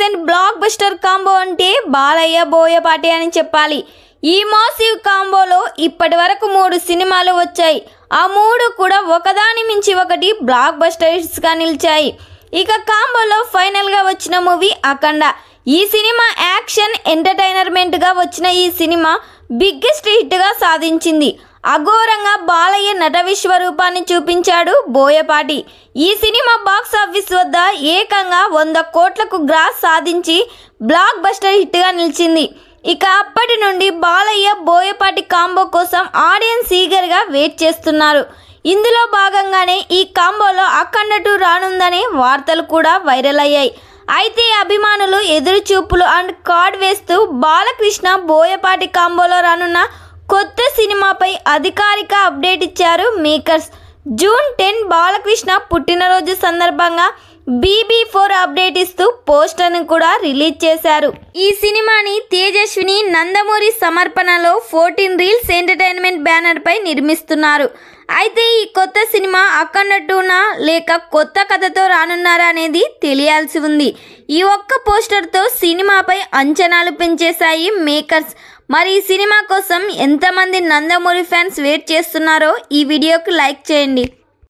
Recent block buster combo అంటే బాలయ్య బోయపాటి అని చెప్పాలి. ఈ మాసివ్ కాంబోలో ఇప్పటి వరకు 3 సినిమాలు వచ్చాయి. ఆ 3 కూడా ఒకదాని మించి ఒకటి బ్లాక్ బస్టర్స్గా నిలిచాయి. ఇక కాంబోలో ఫైనల్గా వచ్చిన మూవీ అఖండ. ఈ సినిమా యాక్షన్ ఎంటర్టైనర్మెంట్గా వచ్చిన ఈ సినిమా బిగ్గెస్ట్ హిట్గా సాధించింది. అఘోరంగా బాలయ్య నట విశ్వరూపాన్ని చూపించాడు బోయపాటి. ఈ సినిమా బాక్స్ ఆఫీస్ వద్ద ఏకంగా 100 కోట్లకు గ్రాస్ సాధించి బ్లాక్ బస్టర్ హిట్గా నిలిచింది. ఇక అప్పటి నుండి బాలయ్య బోయపాటి కాంబో కోసం ఆడియన్స్ ఈగర్గా వెయిట్ చేస్తున్నారు. ఇందులో భాగంగానే ఈ కాంబోలో అఖండ 2 రానుందనే వార్తలు కూడా వైరల్ అయ్యాయి. అయితే అభిమానులు ఎదురు చూపులు అండ్ కార్డ్ వేస్తూ బాలకృష్ణ బోయపాటి కాంబోలో రానున్న కొత్త సినిమాపై అధికారిక అప్డేట్ ఇచ్చారు మేకర్స్. జూన్ 10 బాలకృష్ణ పుట్టినరోజు సందర్భంగా BB4 అప్డేట్ ఇస్తూ పోస్టర్ను కూడా రిలీజ్ చేశారు. ఈ సినిమాని తేజస్విని నందమూరి సమర్పణలో 14 రీల్స్ ఎంటర్టైన్మెంట్ బ్యానర్ పై నిర్మిస్తున్నారు. అయితే ఈ కొత్త సినిమా అఖండ 2నా లేక కొత్త కథతో రానున్నారా అనేది తెలియాల్సి ఉంది. ఈ ఒక్క పోస్టర్తో సినిమాపై అంచనాలు పెంచేశాయి మేకర్స్. మరి ఈ సినిమా కోసం ఎంతమంది నందమూరి ఫ్యాన్స్ వెయిట్ చేస్తున్నారో ఈ వీడియోకి లైక్ చేయండి.